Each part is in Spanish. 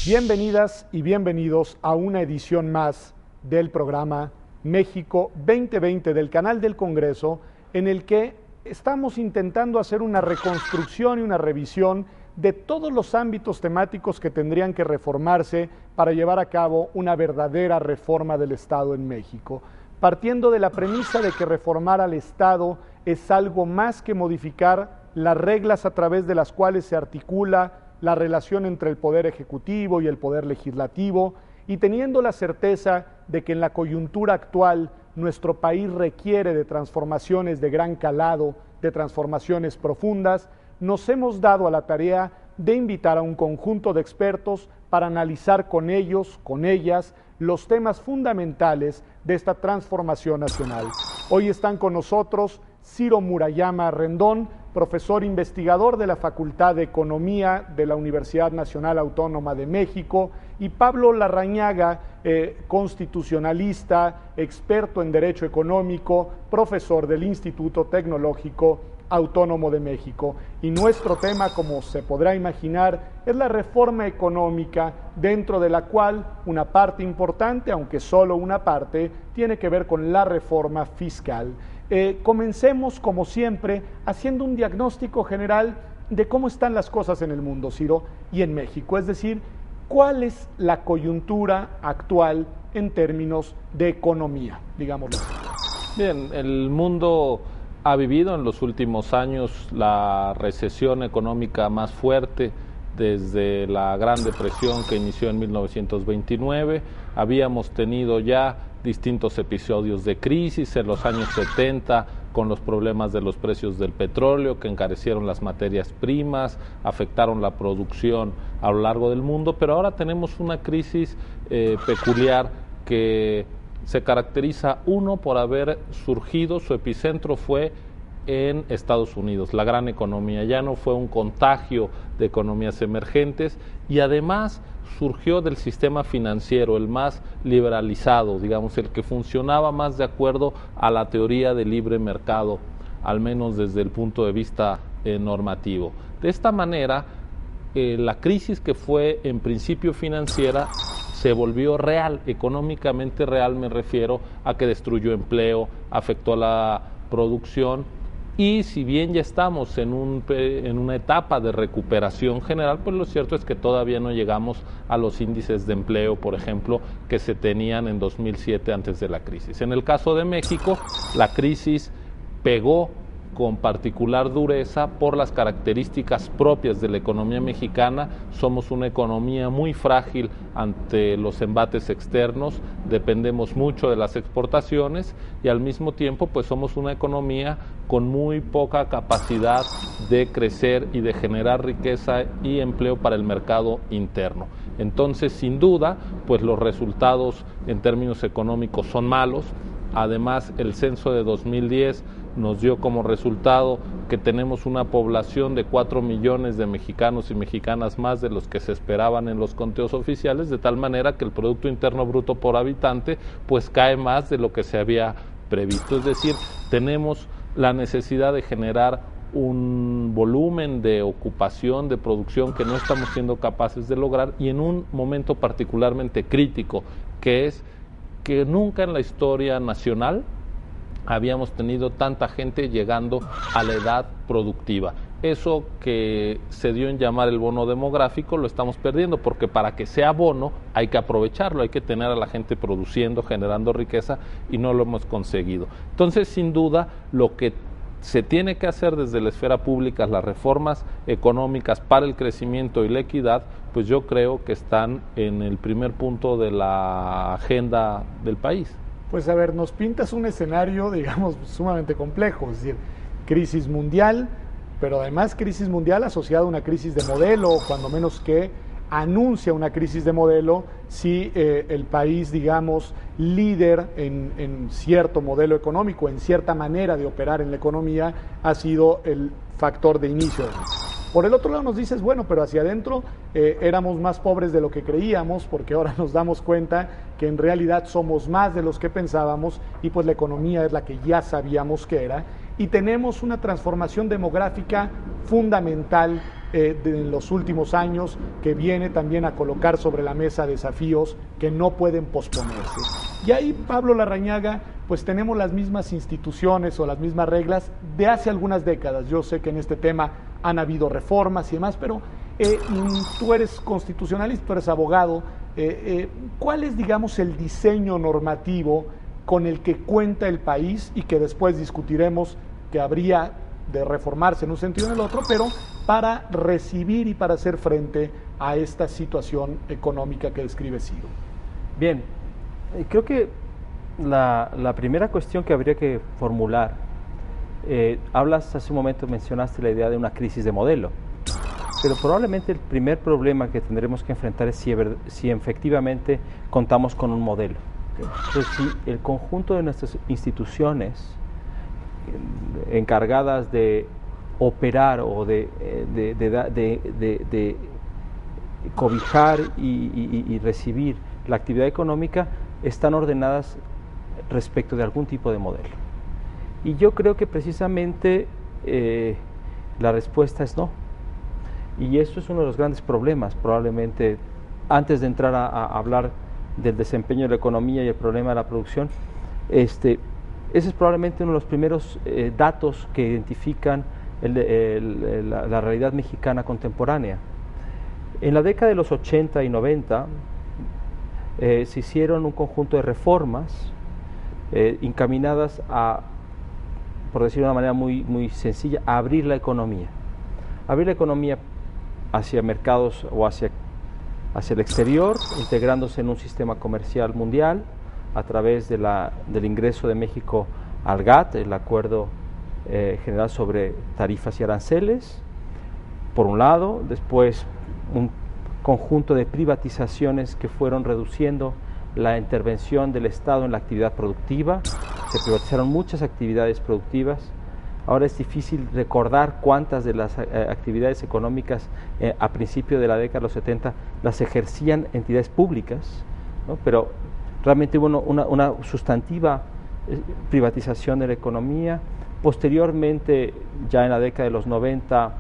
Bienvenidas y bienvenidos a una edición más del programa México 2020 del canal del Congreso, en el que estamos intentando hacer una reconstrucción y una revisión de todos los ámbitos temáticos que tendrían que reformarse para llevar a cabo una verdadera reforma del Estado en México, partiendo de la premisa de que reformar al Estado es algo más que modificar las reglas a través de las cuales se articula la relación entre el Poder Ejecutivo y el Poder Legislativo, y teniendo la certeza de que en la coyuntura actual nuestro país requiere de transformaciones de gran calado, de transformaciones profundas, nos hemos dado a la tarea de invitar a un conjunto de expertos para analizar con ellos, con ellas, los temas fundamentales de esta transformación nacional. Hoy están con nosotros Ciro Murayama Rendón, profesor investigador de la Facultad de Economía de la Universidad Nacional Autónoma de México, y Pablo Larrañaga, constitucionalista, experto en Derecho Económico, profesor del Instituto Tecnológico Autónomo de México. Y nuestro tema, como se podrá imaginar, es la reforma económica, dentro de la cual una parte importante, aunque solo una parte, tiene que ver con la reforma fiscal. Comencemos, como siempre, haciendo un diagnóstico general de cómo están las cosas en el mundo, Ciro, y en México. Es decir, ¿cuál es la coyuntura actual en términos de economía, digámoslo así? Bien, el mundo ha vivido en los últimos años la recesión económica más fuerte desde la Gran Depresión que inició en 1929. Habíamos tenido ya distintos episodios de crisis en los años 70 con los problemas de los precios del petróleo que encarecieron las materias primas, afectaron la producción a lo largo del mundo, pero ahora tenemos una crisis peculiar que se caracteriza, uno, por haber surgido, su epicentro fue en Estados Unidos, la gran economía, ya no fue un contagio de economías emergentes, y además surgió del sistema financiero, el más liberalizado, digamos, el que funcionaba más de acuerdo a la teoría del libre mercado, al menos desde el punto de vista normativo. De esta manera, la crisis, que fue en principio financiera, se volvió real, económicamente real. Me refiero a que destruyó empleo, afectó la producción, y si bien ya estamos en una etapa de recuperación general, pues lo cierto es que todavía no llegamos a los índices de empleo, por ejemplo, que se tenían en 2007 antes de la crisis. En el caso de México, la crisis pegó con particular dureza por las características propias de la economía mexicana. Somos una economía muy frágil ante los embates externos, dependemos mucho de las exportaciones, y al mismo tiempo pues somos una economía con muy poca capacidad de crecer y de generar riqueza y empleo para el mercado interno. Entonces, sin duda, pues los resultados en términos económicos son malos. Además, el censo de 2010 nos dio como resultado que tenemos una población de 4 millones de mexicanos y mexicanas más de los que se esperaban en los conteos oficiales, de tal manera que el Producto Interno Bruto por habitante pues cae más de lo que se había previsto. Es decir, tenemos la necesidad de generar un volumen de ocupación, de producción, que no estamos siendo capaces de lograr, y en un momento particularmente crítico, que es que nunca en la historia nacional habíamos tenido tanta gente llegando a la edad productiva. Eso que se dio en llamar el bono demográfico lo estamos perdiendo, porque para que sea bono hay que aprovecharlo, hay que tener a la gente produciendo, generando riqueza, y no lo hemos conseguido. Entonces, sin duda, lo que se tiene que hacer desde la esfera pública, las reformas económicas para el crecimiento y la equidad, pues yo creo que están en el primer punto de la agenda del país. Pues a ver, nos pintas un escenario, digamos, sumamente complejo, es decir, crisis mundial, pero además crisis mundial asociada a una crisis de modelo, o cuando menos que anuncia una crisis de modelo si el país, digamos, líder en cierto modelo económico, en cierta manera de operar en la economía, ha sido el factor de inicio. Por el otro lado nos dices, bueno, pero hacia adentro éramos más pobres de lo que creíamos, porque ahora nos damos cuenta que en realidad somos más de los que pensábamos, y pues la economía es la que ya sabíamos que era, y tenemos una transformación demográfica fundamental en los últimos años, que viene también a colocar sobre la mesa desafíos que no pueden posponerse. Y ahí, Pablo Larrañaga, pues tenemos las mismas instituciones o las mismas reglas de hace algunas décadas. Yo sé que en este tema han habido reformas y demás, pero tú eres constitucionalista, tú eres abogado. ¿Cuál es, digamos, el diseño normativo con el que cuenta el país y que después discutiremos que habría de reformarse en un sentido o en el otro, pero para recibir y para hacer frente a esta situación económica que describe Ciro? Bien, creo que la primera cuestión que habría que formular, hablas hace un momento, mencionaste la idea de una crisis de modelo, pero probablemente el primer problema que tendremos que enfrentar es si efectivamente contamos con un modelo. Entonces, si el conjunto de nuestras instituciones encargadas de operar o de cobijar y recibir la actividad económica están ordenadas respecto de algún tipo de modelo. Y yo creo que precisamente la respuesta es no. Y eso es uno de los grandes problemas, probablemente, antes de entrar a hablar del desempeño de la economía y el problema de la producción, ese es probablemente uno de los primeros datos que identifican la realidad mexicana contemporánea. En la década de los 80 y 90 se hicieron un conjunto de reformas encaminadas a, por decirlo de una manera muy sencilla, a abrir la economía. Abrir la economía hacia mercados o hacia el exterior, integrándose en un sistema comercial mundial a través del ingreso de México al GATT, el Acuerdo General sobre Tarifas y Aranceles, por un lado, después un conjunto de privatizaciones que fueron reduciendo la intervención del Estado en la actividad productiva, se privatizaron muchas actividades productivas. Ahora es difícil recordar cuántas de las actividades económicas a principios de la década de los 70 las ejercían entidades públicas, ¿no? Pero realmente hubo una sustantiva privatización de la economía. Posteriormente, ya en la década de los 90,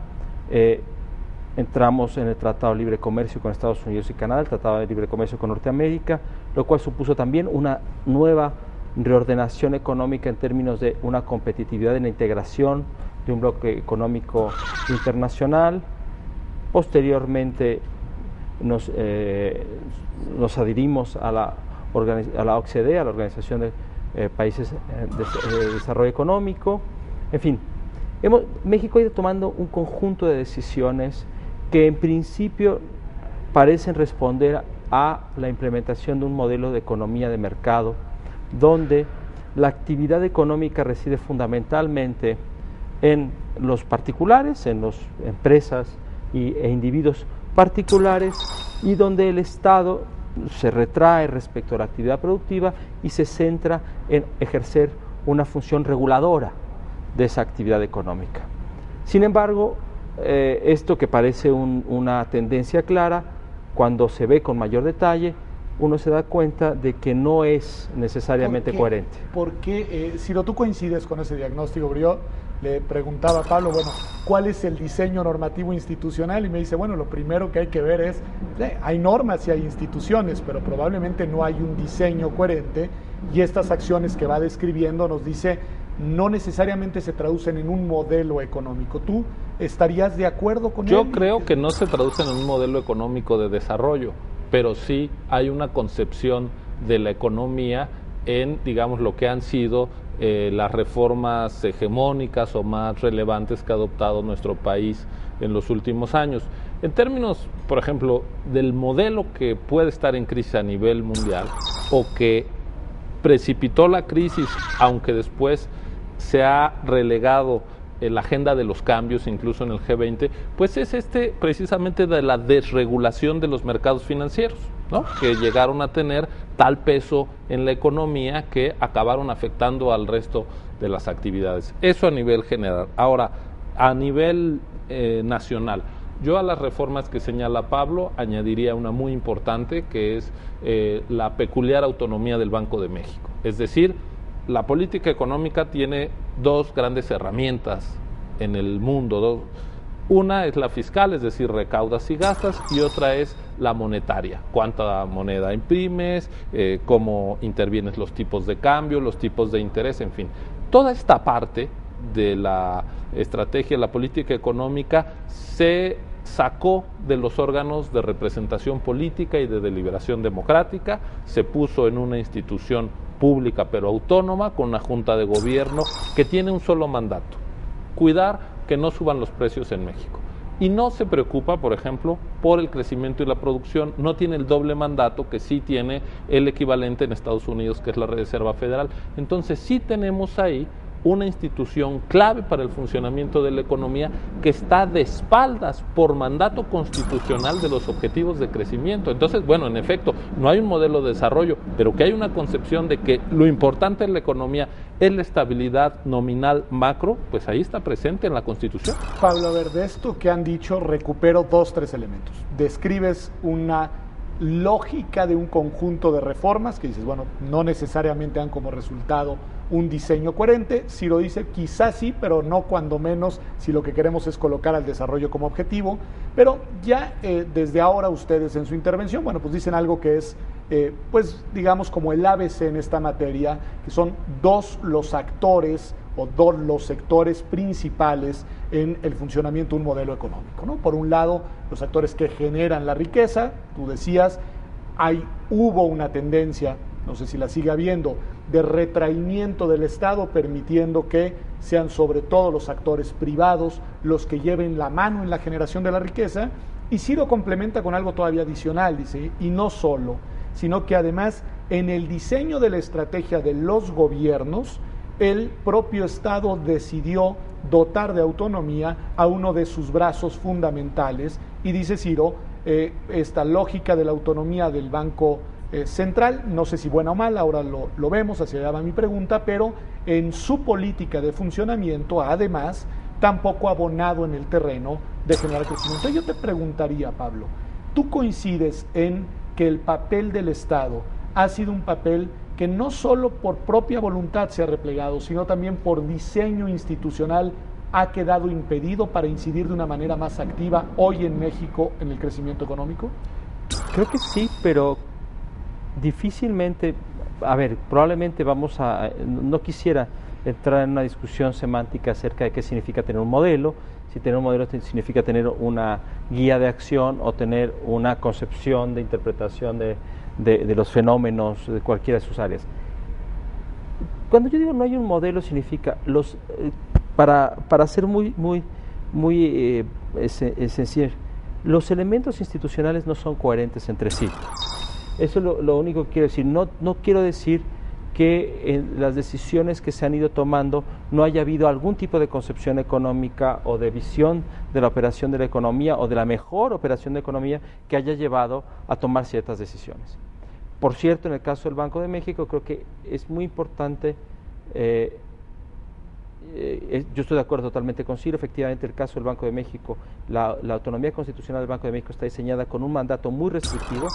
entramos en el Tratado de Libre Comercio con Estados Unidos y Canadá, el Tratado de Libre Comercio con Norteamérica, lo cual supuso también una nueva reordenación económica en términos de una competitividad en la integración de un bloque económico internacional. Posteriormente nos adherimos a la OCDE, a la Organización de Países de Desarrollo Económico. En fin, México ha ido tomando un conjunto de decisiones que en principio parecen responder a la implementación de un modelo de economía de mercado, donde la actividad económica reside fundamentalmente en los particulares, en las empresas e individuos particulares, y donde el Estado se retrae respecto a la actividad productiva y se centra en ejercer una función reguladora de esa actividad económica. Sin embargo, esto que parece una tendencia clara, cuando se ve con mayor detalle, uno se da cuenta de que no es necesariamente coherente. ¿Por qué? Ciro, tú coincides con ese diagnóstico, pero yo le preguntaba a Pablo, bueno, ¿cuál es el diseño normativo institucional? Y me dice, bueno, lo primero que hay que ver es, hay normas y hay instituciones, pero probablemente no hay un diseño coherente, y estas acciones que va describiendo nos dice, no necesariamente se traducen en un modelo económico. ¿Tú estarías de acuerdo con él? Yo creo que no se traducen en un modelo económico de desarrollo, pero sí hay una concepción de la economía en, digamos, lo que han sido las reformas hegemónicas o más relevantes que ha adoptado nuestro país en los últimos años. En términos, por ejemplo, del modelo que puede estar en crisis a nivel mundial o que precipitó la crisis, aunque después se ha relegado la agenda de los cambios, incluso en el G20, pues es precisamente de la desregulación de los mercados financieros, ¿no? Que llegaron a tener tal peso en la economía que acabaron afectando al resto de las actividades. Eso a nivel general. Ahora, a nivel nacional, yo a las reformas que señala Pablo añadiría una muy importante, que es la peculiar autonomía del Banco de México. Es decir, la política económica tiene dos grandes herramientas en el mundo, Una es la fiscal, es decir, recaudas y gastas, y otra es la monetaria, cuánta moneda imprimes, cómo intervienes los tipos de cambio, los tipos de interés, en fin. Toda esta parte de la estrategia, la política económica, se sacó de los órganos de representación política y de deliberación democrática, se puso en una institución pública pero autónoma, con una junta de gobierno que tiene un solo mandato: cuidar que no suban los precios en México. Y no se preocupa, por ejemplo, por el crecimiento y la producción, no tiene el doble mandato que sí tiene el equivalente en Estados Unidos, que es la Reserva Federal. Entonces sí tenemos ahí una institución clave para el funcionamiento de la economía, que está de espaldas por mandato constitucional de los objetivos de crecimiento. Entonces, bueno, en efecto, no hay un modelo de desarrollo, pero que hay una concepción de que lo importante en la economía es la estabilidad nominal macro, pues ahí está presente en la Constitución. Pablo, a ver, de esto que han dicho, recupero 2-3 elementos. Describes una lógica de un conjunto de reformas que dices, bueno, no necesariamente dan como resultado un diseño coherente. Ciro dice, quizás sí, pero no cuando menos si lo que queremos es colocar al desarrollo como objetivo. Pero ya desde ahora ustedes en su intervención, bueno, pues dicen algo que es, pues digamos como el ABC en esta materia, que son dos los actores o dos los sectores principales en el funcionamiento de un modelo económico, ¿no? Por un lado, los actores que generan la riqueza, tú decías, hubo una tendencia, no sé si la sigue habiendo, de retraimiento del Estado, permitiendo que sean sobre todo los actores privados los que lleven la mano en la generación de la riqueza. Y Ciro complementa con algo todavía adicional, dice, y no solo, sino que además en el diseño de la estrategia de los gobiernos, el propio Estado decidió dotar de autonomía a uno de sus brazos fundamentales, y dice Ciro, esta lógica de la autonomía del Banco Central, no sé si buena o mala, ahora lo vemos, hacia allá va mi pregunta, pero en su política de funcionamiento, además, tampoco ha abonado en el terreno de generar crecimiento. Yo te preguntaría, Pablo, ¿tú coincides en que el papel del Estado ha sido un papel que no solo por propia voluntad se ha replegado, sino también por diseño institucional ha quedado impedido para incidir de una manera más activa hoy en México en el crecimiento económico? Creo que sí, pero difícilmente, a ver, probablemente no quisiera entrar en una discusión semántica acerca de qué significa tener un modelo, si tener un modelo significa tener una guía de acción o tener una concepción de interpretación de los fenómenos de cualquiera de sus áreas. Cuando yo digo no hay un modelo, significa para ser muy sencillo, los elementos institucionales no son coherentes entre sí. Eso es lo único que quiero decir. No quiero decir que en las decisiones que se han ido tomando no haya habido algún tipo de concepción económica o de visión de la operación de la economía o de la mejor operación de economía que haya llevado a tomar ciertas decisiones. Por cierto, en el caso del Banco de México, creo que es muy importante, yo estoy de acuerdo totalmente con Ciro, efectivamente el caso del Banco de México, la autonomía constitucional del Banco de México está diseñada con un mandato muy restrictivo,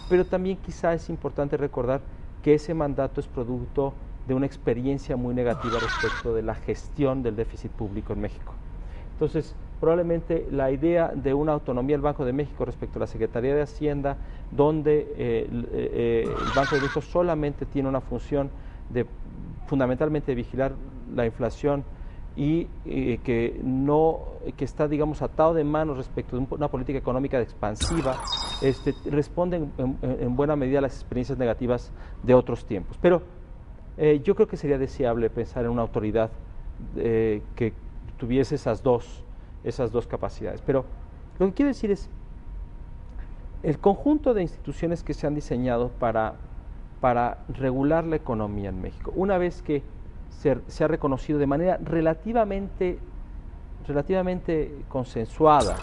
pero también quizá es importante recordar que ese mandato es producto de una experiencia muy negativa respecto de la gestión del déficit público en México. Entonces, probablemente la idea de una autonomía del Banco de México respecto a la Secretaría de Hacienda, donde el Banco de México solamente tiene una función fundamentalmente de vigilar la inflación y que está, digamos, atado de manos respecto de una política económica expansiva, responde en buena medida a las experiencias negativas de otros tiempos. Pero yo creo que sería deseable pensar en una autoridad que tuviese esas dos capacidades. Pero lo que quiero decir es, el conjunto de instituciones que se han diseñado para regular la economía en México, una vez que se ha reconocido de manera relativamente consensuada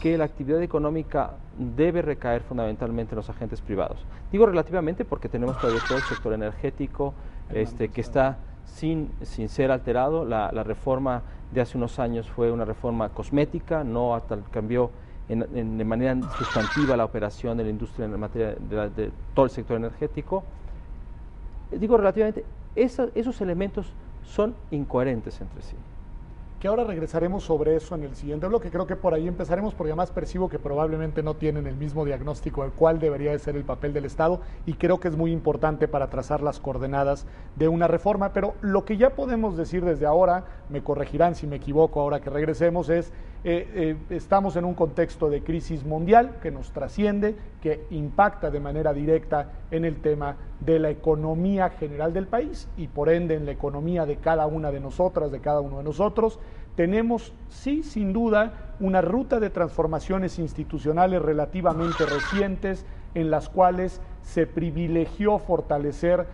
que la actividad económica debe recaer fundamentalmente en los agentes privados. Digo relativamente porque tenemos todavía todo el sector energético que está sin ser alterado. La reforma de hace unos años fue una reforma cosmética, no cambió de manera sustantiva la operación de la industria en materia de todo el sector energético. Digo relativamente, esos elementos son incoherentes entre sí. que ahora regresaremos sobre eso en el siguiente bloque. Creo que por ahí empezaremos, porque además percibo que probablemente no tienen el mismo diagnóstico de cuál debería de ser el papel del Estado, y creo que es muy importante para trazar las coordenadas de una reforma. Pero lo que ya podemos decir desde ahora, me corregirán si me equivoco ahora que regresemos, es estamos en un contexto de crisis mundial que nos trasciende, que impacta de manera directa en el tema de la economía general del país y por ende en la economía de cada una de nosotras, de cada uno de nosotros. Tenemos, sí, sin duda, una ruta de transformaciones institucionales relativamente recientes en las cuales se privilegió fortalecer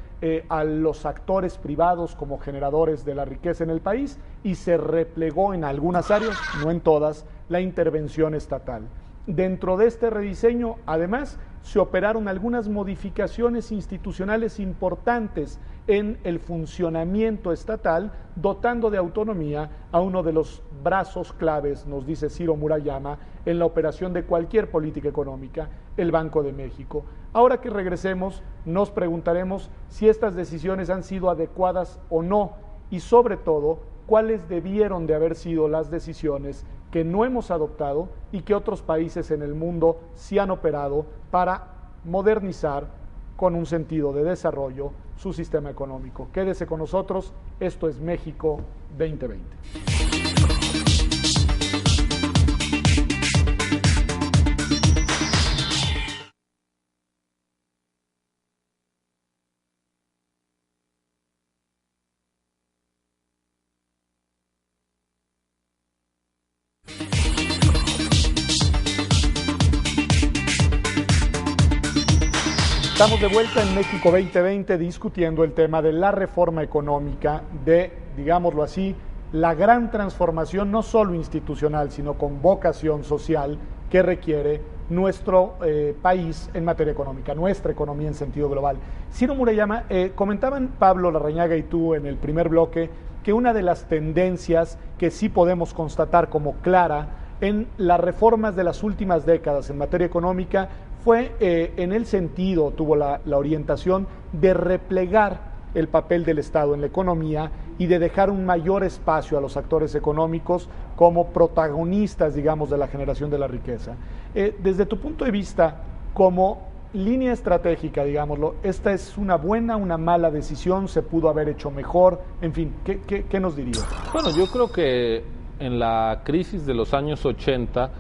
a los actores privados como generadores de la riqueza en el país y se replegó en algunas áreas, no en todas, la intervención estatal. Dentro de este rediseño, además, se operaron algunas modificaciones institucionales importantes en el funcionamiento estatal, dotando de autonomía a uno de los brazos claves, nos dice Ciro Murayama, en la operación de cualquier política económica, el Banco de México. Ahora que regresemos, nos preguntaremos si estas decisiones han sido adecuadas o no, y sobre todo, cuáles debieron de haber sido las decisiones que no hemos adoptado y que otros países en el mundo sí han operado para modernizar con un sentido de desarrollo su sistema económico. Quédese con nosotros, esto es México 2020. Estamos de vuelta en México 2020 discutiendo el tema de la reforma económica, de, digámoslo así, la gran transformación no solo institucional, sino con vocación social que requiere nuestro país en materia económica, nuestra economía en sentido global. Ciro Murayama, comentaban Pablo Larrañaga y tú en el primer bloque que una de las tendencias que sí podemos constatar como clara en las reformas de las últimas décadas en materia económica fue en el sentido, tuvo la orientación de replegar el papel del Estado en la economía y de dejar un mayor espacio a los actores económicos como protagonistas, digamos, de la generación de la riqueza. Desde tu punto de vista, como línea estratégica, digámoslo, ¿esta es una buena, una mala decisión? ¿Se pudo haber hecho mejor? En fin, ¿qué nos dirías? Bueno, yo creo que en la crisis de los años 80,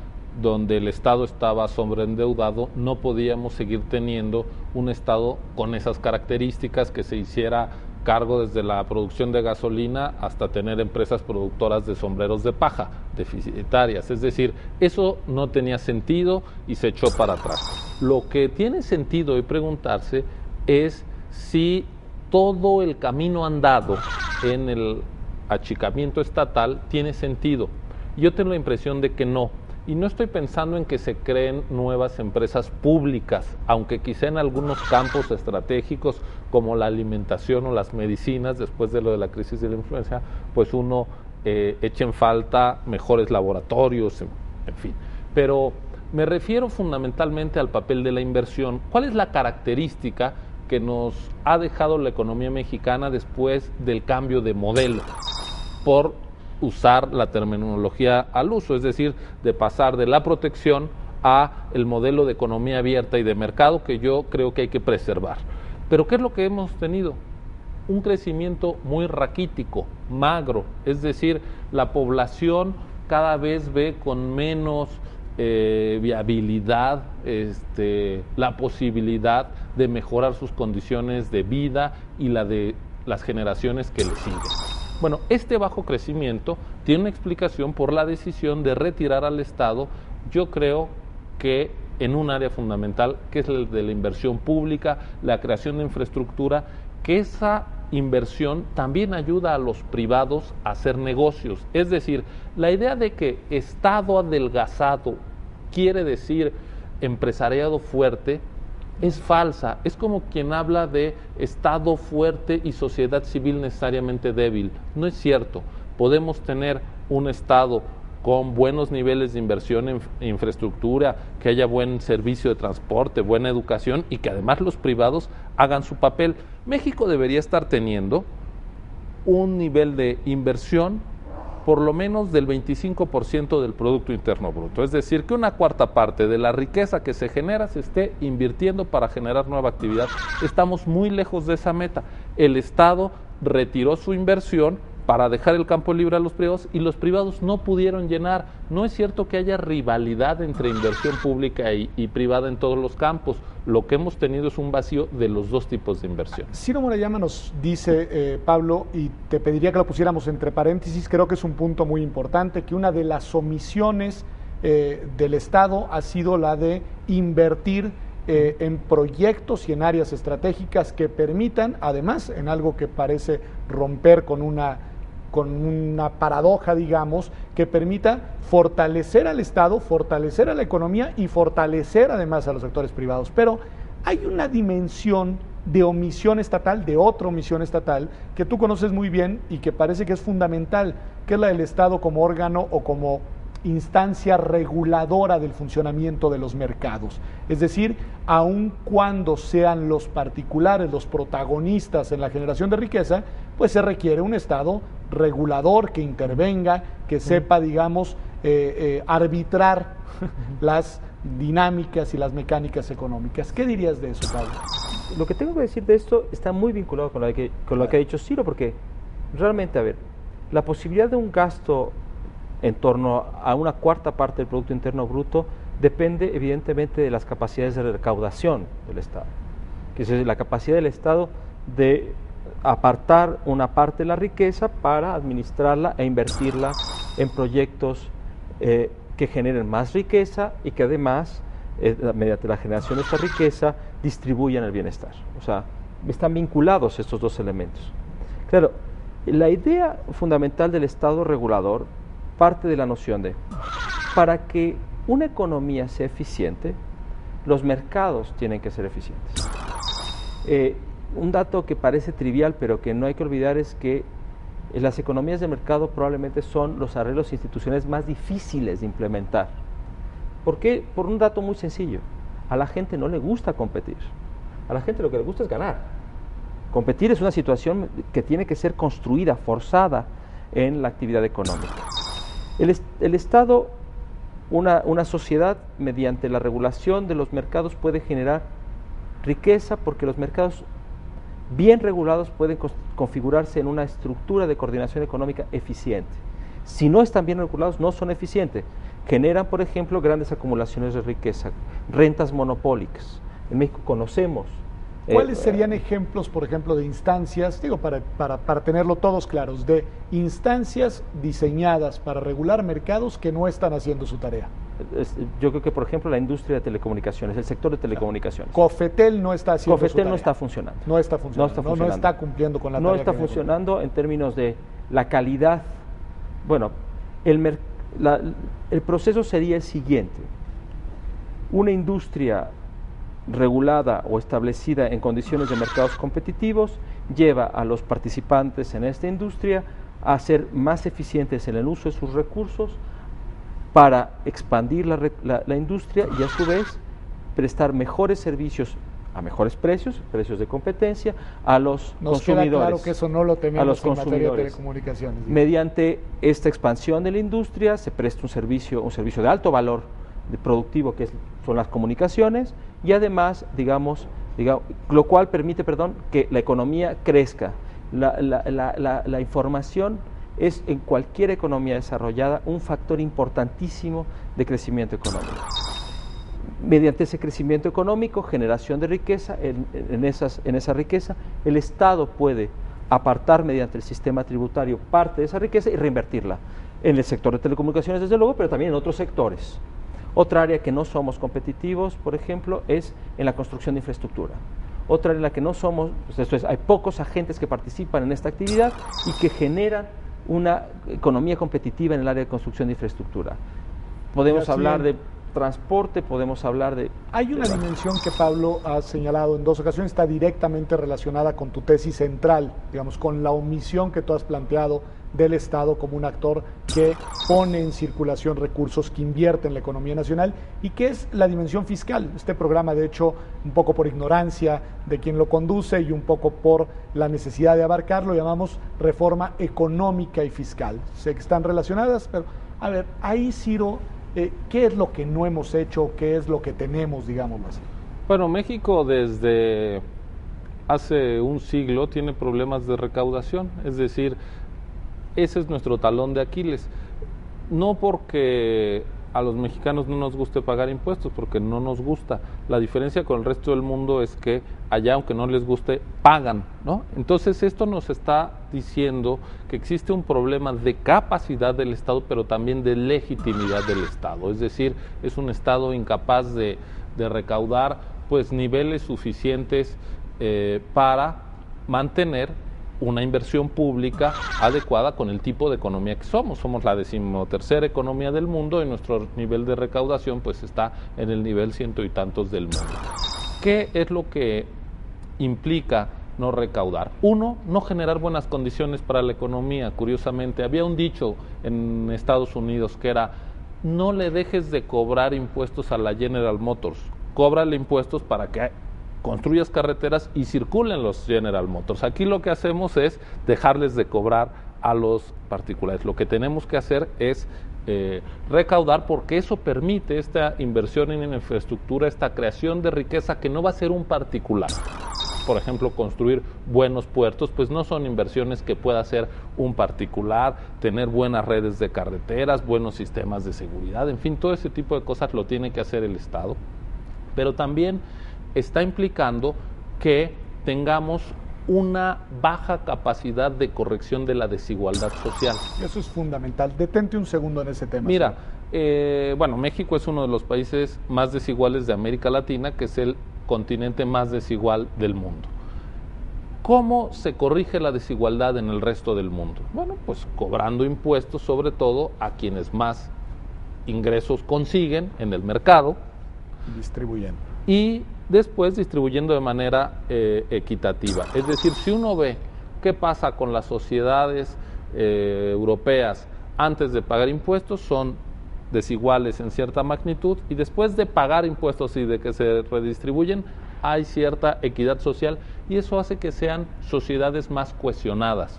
donde el Estado estaba sobreendeudado, no podíamos seguir teniendo un Estado con esas características, que se hiciera cargo desde la producción de gasolina hasta tener empresas productoras de sombreros de paja, deficitarias. Es decir, eso no tenía sentido y se echó para atrás. Lo que tiene sentido y preguntarse es si todo el camino andado en el achicamiento estatal tiene sentido. Yo tengo la impresión de que no. Y no estoy pensando en que se creen nuevas empresas públicas, aunque quizá en algunos campos estratégicos como la alimentación o las medicinas, después de lo de la crisis de la influenza, pues uno echa en falta mejores laboratorios, en fin. Pero me refiero fundamentalmente al papel de la inversión. ¿Cuál es la característica que nos ha dejado la economía mexicana después del cambio de modelo? Por usar la terminología al uso, es decir, de pasar de la protección a el modelo de economía abierta y de mercado, que yo creo que hay que preservar. Pero ¿qué es lo que hemos tenido? Un crecimiento muy raquítico, magro, es decir, la población cada vez ve con menos viabilidad la posibilidad de mejorar sus condiciones de vida y la de las generaciones que le siguen. Bueno, este bajo crecimiento tiene una explicación por la decisión de retirar al Estado, yo creo que en un área fundamental, que es el de la inversión pública, la creación de infraestructura, que esa inversión también ayuda a los privados a hacer negocios. Es decir, la idea de que Estado adelgazado quiere decir empresariado fuerte, es falsa. Es como quien habla de Estado fuerte y sociedad civil necesariamente débil. No es cierto. Podemos tener un Estado con buenos niveles de inversión en infraestructura, que haya buen servicio de transporte, buena educación y que además los privados hagan su papel. México debería estar teniendo un nivel de inversión por lo menos del 25% del Producto Interno Bruto. Es decir, que una cuarta parte de la riqueza que se genera se esté invirtiendo para generar nueva actividad. Estamos muy lejos de esa meta. El Estado retiró su inversión para dejar el campo libre a los privados y los privados no pudieron llenar. No es cierto que haya rivalidad entre inversión pública y privada en todos los campos. Lo que hemos tenido es un vacío de los dos tipos de inversión. Ciro Murayama nos dice, Pablo, y te pediría que lo pusiéramos entre paréntesis, creo que es un punto muy importante, que una de las omisiones del Estado ha sido la de invertir en proyectos y en áreas estratégicas que permitan, además, en algo que parece romper con una paradoja, digamos, que permita fortalecer al Estado, fortalecer a la economía y fortalecer además a los sectores privados. Pero hay una dimensión de omisión estatal, de otra omisión estatal, que tú conoces muy bien y que parece que es fundamental, que es la del Estado como órgano o como instancia reguladora del funcionamiento de los mercados. Es decir, aun cuando sean los particulares los protagonistas en la generación de riqueza, pues se requiere un Estado regulador que intervenga, que sepa, digamos, arbitrar las dinámicas y las mecánicas económicas. ¿Qué dirías de eso, Pablo? Lo que tengo que decir de esto está muy vinculado con lo que ha dicho Ciro, porque realmente, a ver, la posibilidad de un gasto en torno a una cuarta parte del Producto Interno Bruto depende evidentemente de las capacidades de recaudación del Estado, que es la capacidad del Estado de apartar una parte de la riqueza para administrarla e invertirla en proyectos que generen más riqueza y que además, mediante la generación de esta riqueza, distribuyan el bienestar. O sea, están vinculados estos dos elementos. Claro, la idea fundamental del Estado regulador parte de la noción de, para que una economía sea eficiente, los mercados tienen que ser eficientes. Un dato que parece trivial, pero que no hay que olvidar, es que las economías de mercado probablemente son los arreglos institucionales más difíciles de implementar. ¿Por qué? Por un dato muy sencillo. A la gente no le gusta competir. A la gente lo que le gusta es ganar. Competir es una situación que tiene que ser construida, forzada en la actividad económica. El Estado, una sociedad, mediante la regulación de los mercados, puede generar riqueza porque los mercados bien regulados pueden configurarse en una estructura de coordinación económica eficiente. Si no están bien regulados, no son eficientes. Generan, por ejemplo, grandes acumulaciones de riqueza, rentas monopólicas. En México conocemos. ¿Cuáles serían ejemplos, por ejemplo, de instancias, digo, para tenerlo todos claros, de instancias diseñadas para regular mercados que no están haciendo su tarea? Yo creo que, por ejemplo, la industria de telecomunicaciones, el sector de telecomunicaciones. Cofetel no está haciendo su tarea. Cofetel no está funcionando. No está funcionando. No está cumpliendo con la tarea. No está funcionando en términos de la calidad. Bueno, el proceso sería el siguiente. Una industria regulada o establecida en condiciones de mercados competitivos lleva a los participantes en esta industria a ser más eficientes en el uso de sus recursos para expandir la industria y a su vez prestar mejores servicios a mejores precios, precios de competencia, a los consumidores. Queda claro que eso no lo tenemos en materia de telecomunicaciones. Mediante esta expansión de la industria se presta un servicio de alto valor productivo que son las comunicaciones y además, digamos, lo cual permite, que la economía crezca. La información es en cualquier economía desarrollada un factor importantísimo de crecimiento económico. Mediante ese crecimiento económico, generación de riqueza, en esa riqueza, el Estado puede apartar mediante el sistema tributario parte de esa riqueza y reinvertirla en el sector de telecomunicaciones, desde luego, pero también en otros sectores. Otra área que no somos competitivos, por ejemplo, es en la construcción de infraestructura. Otra área en la que no somos, pues esto es, hay pocos agentes que participan en esta actividad y que generan una economía competitiva en el área de construcción de infraestructura. Podemos hablar de transporte, podemos hablar de... Hay una dimensión que Pablo ha señalado en 2 ocasiones, está directamente relacionada con tu tesis central, digamos, con la omisión que tú has planteado del Estado como un actor que pone en circulación recursos, que invierte en la economía nacional, y que es la dimensión fiscal. Este programa, de hecho, un poco por ignorancia de quien lo conduce y un poco por la necesidad de abarcarlo, llamamos reforma económica y fiscal. Sé que están relacionadas, pero a ver, ahí, Ciro, ¿qué es lo que no hemos hecho? ¿Qué es lo que tenemos, digámoslo así? Bueno, México desde hace un siglo tiene problemas de recaudación, es decir, ese es nuestro talón de Aquiles. No porque a los mexicanos no nos guste pagar impuestos, porque no nos gusta. La diferencia con el resto del mundo es que allá, aunque no les guste, pagan, ¿no? Entonces esto nos está diciendo que existe un problema de capacidad del Estado, pero también de legitimidad del Estado. Es decir, es un Estado incapaz de recaudar pues niveles suficientes para mantener una inversión pública adecuada con el tipo de economía que somos. Somos la 13ª economía del mundo y nuestro nivel de recaudación pues está en el nivel 100 y tantos del mundo. ¿Qué es lo que implica no recaudar? Uno, no generar buenas condiciones para la economía. Curiosamente, había un dicho en Estados Unidos que era: no le dejes de cobrar impuestos a la General Motors, cóbrale impuestos para que construyas carreteras y circulen los General Motors. Aquí lo que hacemos es dejarles de cobrar a los particulares. Lo que tenemos que hacer es recaudar, porque eso permite esta inversión en infraestructura, esta creación de riqueza que no va a ser un particular. Por ejemplo, construir buenos puertos, pues no son inversiones que pueda hacer un particular, tener buenas redes de carreteras, buenos sistemas de seguridad, en fin, todo ese tipo de cosas lo tiene que hacer el Estado. Pero también está implicando que tengamos una baja capacidad de corrección de la desigualdad social. Eso es fundamental. Detente un segundo en ese tema. Mira, bueno, México es uno de los países más desiguales de América Latina, que es el continente más desigual del mundo. ¿Cómo se corrige la desigualdad en el resto del mundo? Bueno, pues cobrando impuestos, sobre todo a quienes más ingresos consiguen en el mercado. Distribuyendo. Y después distribuyendo de manera equitativa. Es decir, si uno ve qué pasa con las sociedades europeas antes de pagar impuestos, son desiguales en cierta magnitud, y después de pagar impuestos y de que se redistribuyen, hay cierta equidad social, y eso hace que sean sociedades más cohesionadas,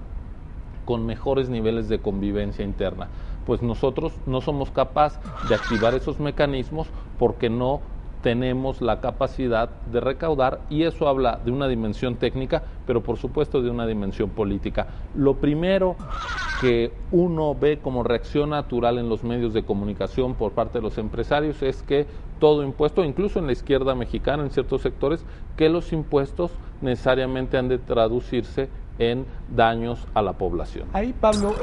con mejores niveles de convivencia interna. Pues nosotros no somos capaces de activar esos mecanismos porque no tenemos la capacidad de recaudar, y eso habla de una dimensión técnica, pero por supuesto de una dimensión política. Lo primero que uno ve como reacción natural en los medios de comunicación por parte de los empresarios es que todo impuesto, incluso en la izquierda mexicana, en ciertos sectores, que los impuestos necesariamente han de traducirse en daños a la población. Ahí, Pablo,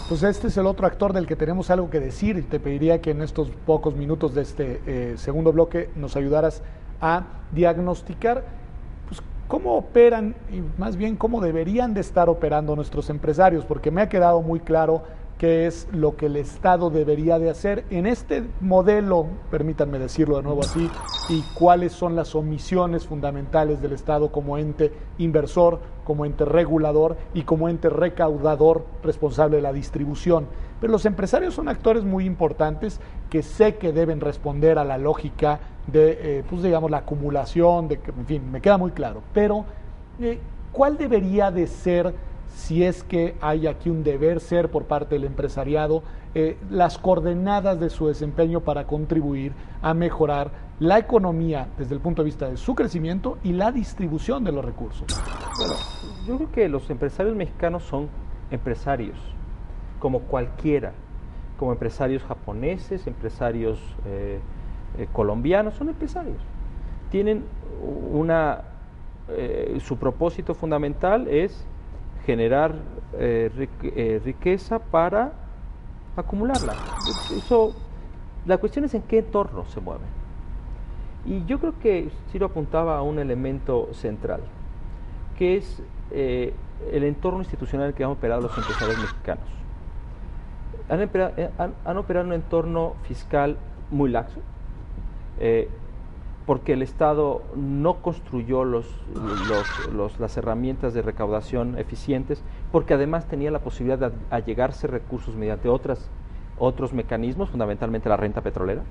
pues este es el otro actor del que tenemos algo que decir, y te pediría que en estos pocos minutos de este segundo bloque nos ayudaras a diagnosticar pues cómo operan, y más bien cómo deberían de estar operando nuestros empresarios, porque me ha quedado muy claro qué es lo que el Estado debería de hacer en este modelo, permítanme decirlo de nuevo así, y cuáles son las omisiones fundamentales del Estado como ente inversor, como ente regulador y como ente recaudador responsable de la distribución. Pero los empresarios son actores muy importantes que sé que deben responder a la lógica de, pues digamos, la acumulación, de que, en fin, me queda muy claro. Pero, ¿cuál debería de ser, si es que hay aquí un deber ser por parte del empresariado, las coordenadas de su desempeño para contribuir a mejorar la economía desde el punto de vista de su crecimiento y la distribución de los recursos? Bueno, yo creo que los empresarios mexicanos son empresarios, como cualquiera, como empresarios japoneses, empresarios colombianos, son empresarios. Tienen su propósito fundamental es generar riqueza para acumularla. La cuestión es en qué entorno se mueven. Y yo creo que Ciro apuntaba a un elemento central, que es el entorno institucional en el que han operado los empresarios mexicanos. Han operado en un entorno fiscal muy laxo, porque el Estado no construyó las herramientas de recaudación eficientes, porque además tenía la posibilidad de allegarse recursos mediante otros mecanismos, fundamentalmente la renta petrolera.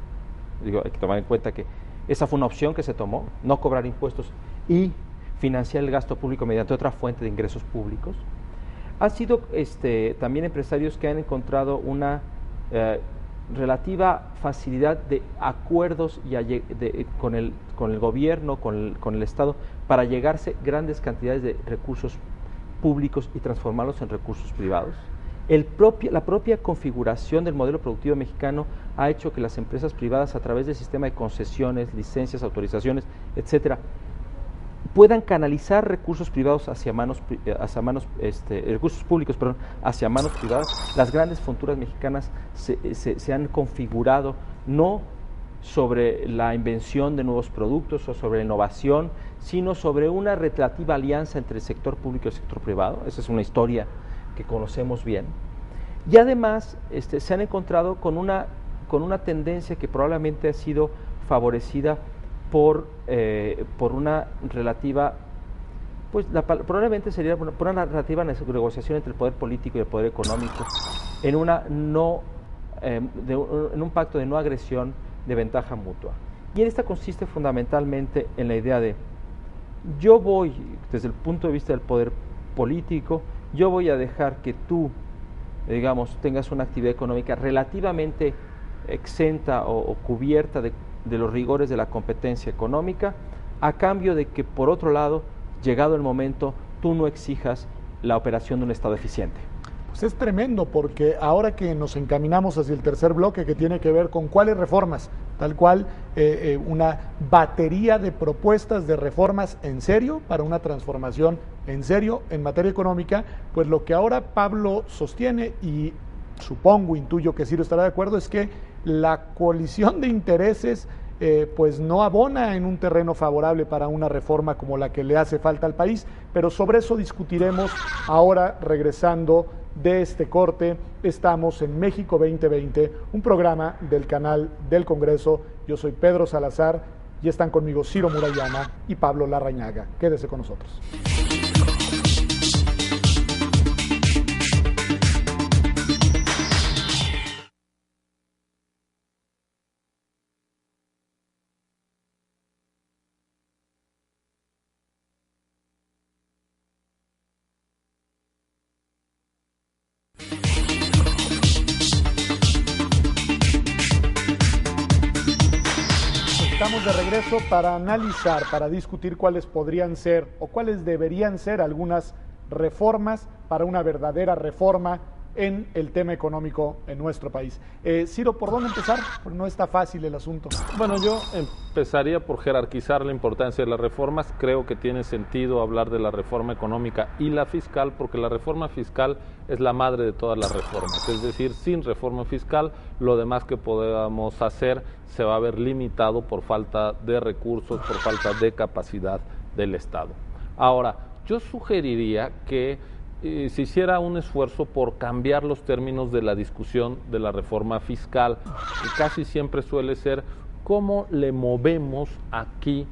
Digo, hay que tomar en cuenta que esa fue una opción que se tomó, no cobrar impuestos y financiar el gasto público mediante otra fuente de ingresos públicos. Han sido también empresarios que han encontrado una relativa facilidad de acuerdos con el gobierno, con el Estado, para llegarse grandes cantidades de recursos públicos y transformarlos en recursos privados. La propia configuración del modelo productivo mexicano ha hecho que las empresas privadas, a través del sistema de concesiones, licencias, autorizaciones, etcétera, puedan canalizar recursos privados recursos públicos, perdón, hacia manos privadas. Las grandes fortunas mexicanas se han configurado no sobre la invención de nuevos productos o sobre innovación, sino sobre una relativa alianza entre el sector público y el sector privado. Esa es una historia que conocemos bien. Y además se han encontrado con una tendencia que probablemente ha sido favorecida por una relativa, pues probablemente sería por una relativa negociación entre el poder político y el poder económico, en un pacto de no agresión, de ventaja mutua. Y en esta consiste fundamentalmente en la idea de: yo voy, desde el punto de vista del poder político, yo voy a dejar que tú, digamos, tengas una actividad económica relativamente exenta o cubierta de los rigores de la competencia económica, a cambio de que, por otro lado, llegado el momento, tú no exijas la operación de un Estado eficiente. Pues es tremendo, porque ahora que nos encaminamos hacia el tercer bloque, que tiene que ver con cuáles reformas, tal cual una batería de propuestas de reformas en serio para una transformación en serio en materia económica, pues lo que ahora Pablo sostiene, y supongo, intuyo que Ciro estará de acuerdo, es que la colisión de intereses pues no abona en un terreno favorable para una reforma como la que le hace falta al país, pero sobre eso discutiremos ahora, regresando de este corte. Estamos en México 2020, un programa del canal del Congreso. Yo soy Pedro Salazar y están conmigo Ciro Murayama y Pablo Larrañaga. Quédese con nosotros. Estamos de regreso para analizar, para discutir cuáles podrían ser o cuáles deberían ser algunas reformas para una verdadera reforma en el tema económico en nuestro país. Ciro, ¿por dónde empezar? Porque no está fácil el asunto. Bueno, yo empezaría por jerarquizar la importancia de las reformas. Creo que tiene sentido hablar de la reforma económica y la fiscal, porque la reforma fiscal es la madre de todas las reformas. Es decir, sin reforma fiscal, lo demás que podamos hacer se va a ver limitado por falta de recursos, por falta de capacidad del Estado. Ahora, yo sugeriría que se hiciera un esfuerzo por cambiar los términos de la discusión de la reforma fiscal, que casi siempre suele ser cómo le movemos aquí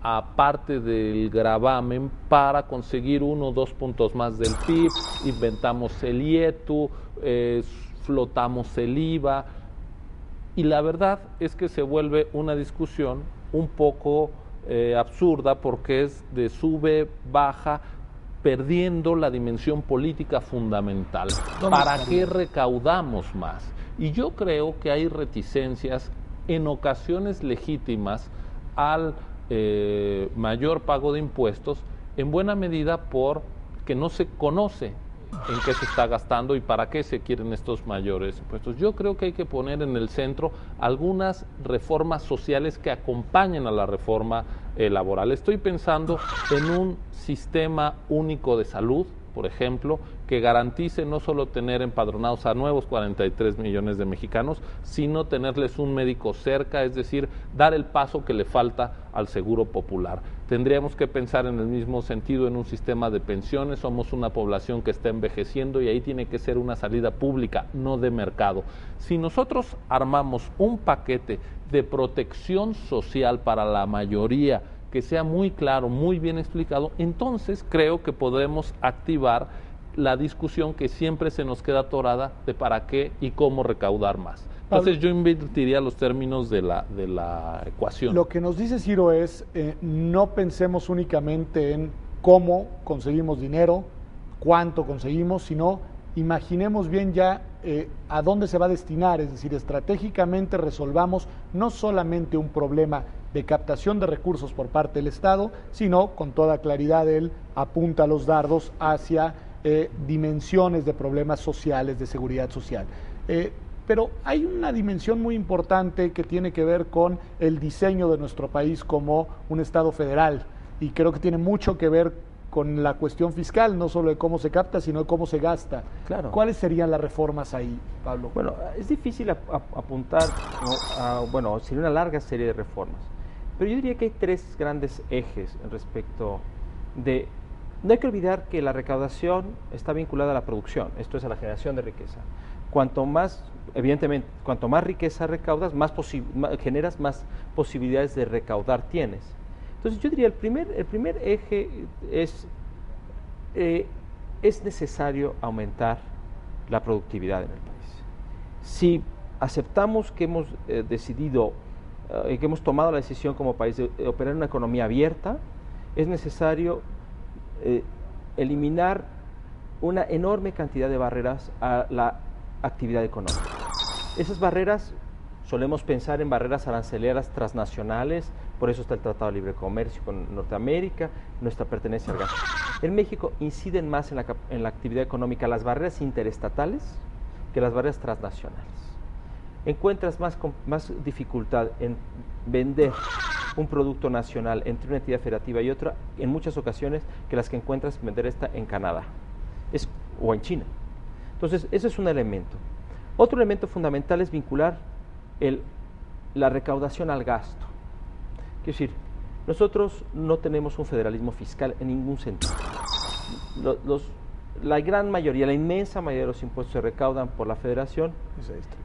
a parte del gravamen para conseguir 1 o 2 puntos más del PIB, inventamos el IETU, flotamos el IVA, y la verdad es que se vuelve una discusión un poco absurda, porque es de sube, baja, perdiendo la dimensión política fundamental. ¿Para qué recaudamos más? Y yo creo que hay reticencias en ocasiones legítimas al mayor pago de impuestos, en buena medida porque no se conoce en qué se está gastando y para qué se quieren estos mayores impuestos. Yo creo que hay que poner en el centro algunas reformas sociales que acompañen a la reforma laboral. Estoy pensando en un sistema único de salud por ejemplo, que garantice no solo tener empadronados a nuevos 43 millones de mexicanos, sino tenerles un médico cerca, es decir, dar el paso que le falta al seguro popular. Tendríamos que pensar en el mismo sentido en un sistema de pensiones. Somos una población que está envejeciendo y ahí tiene que ser una salida pública, no de mercado. Si nosotros armamos un paquete de protección social para la mayoría, que sea muy claro, muy bien explicado, entonces creo que podemos activar la discusión que siempre se nos queda atorada de para qué y cómo recaudar más. Entonces yo invertiría los términos de la ecuación. Lo que nos dice Ciro es, no pensemos únicamente en cómo conseguimos dinero, cuánto conseguimos, sino imaginemos bien ya a dónde se va a destinar, es decir, estratégicamente resolvamos no solamente un problema de captación de recursos por parte del Estado, sino con toda claridad él apunta los dardos hacia dimensiones de problemas sociales, de seguridad social. Pero hay una dimensión muy importante que tiene que ver con el diseño de nuestro país como un Estado federal, y creo que tiene mucho que ver con la cuestión fiscal, no solo de cómo se capta, sino de cómo se gasta. Claro. ¿Cuáles serían las reformas ahí, Pablo? Bueno, es difícil apuntar, ¿no? Sería una larga serie de reformas. Pero yo diría que hay tres grandes ejes respecto de... No hay que olvidar que la recaudación está vinculada a la producción, esto es a la generación de riqueza. Cuanto más, evidentemente, cuanto más riqueza recaudas, generas más posibilidades de recaudar tienes. Entonces yo diría, el primer eje es necesario aumentar la productividad en el país. Si aceptamos que hemos decidido y que hemos tomado la decisión como país de operar en una economía abierta, es necesario eliminar una enorme cantidad de barreras a la actividad económica. Esas barreras, solemos pensar en barreras aranceleras transnacionales, por eso está el Tratado de Libre Comercio con Norteamérica, nuestra pertenencia al gas. En México inciden más en la actividad económica las barreras interestatales que las barreras transnacionales. Encuentras más dificultad en vender un producto nacional entre una entidad federativa y otra, en muchas ocasiones, que las que encuentras vender esta en Canadá o en China. Entonces, ese es un elemento. Otro elemento fundamental es vincular la recaudación al gasto. Quiero decir, nosotros no tenemos un federalismo fiscal en ningún sentido. La gran mayoría, la inmensa mayoría de los impuestos se recaudan por la federación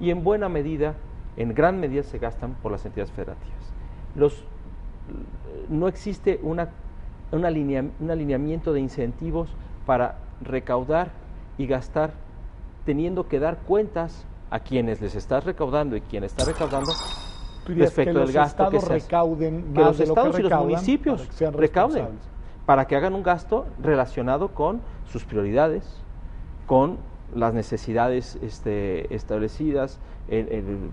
y en buena medida, en gran medida se gastan por las entidades federativas. No existe un alineamiento de incentivos para recaudar y gastar, teniendo que dar cuentas a quienes les estás recaudando y quien está recaudando respecto del gasto que se hace. Que los estados y los municipios recauden para que hagan un gasto relacionado con sus prioridades, con las necesidades establecidas,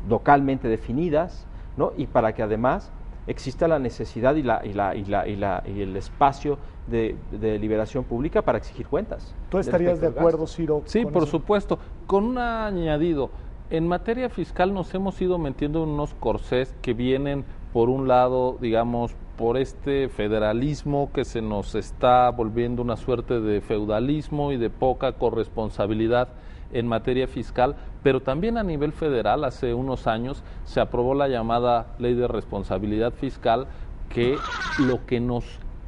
localmente definidas, ¿no? Y para que además exista la necesidad y el espacio de liberación pública para exigir cuentas. ¿Tú estarías de acuerdo, Ciro? Sí, por supuesto. Con un añadido, en materia fiscal nos hemos ido metiendo en unos corsés que vienen, por un lado, digamos, por este federalismo que se nos está volviendo una suerte de feudalismo y de poca corresponsabilidad en materia fiscal, pero también a nivel federal hace unos años se aprobó la llamada Ley de Responsabilidad Fiscal, que lo que nos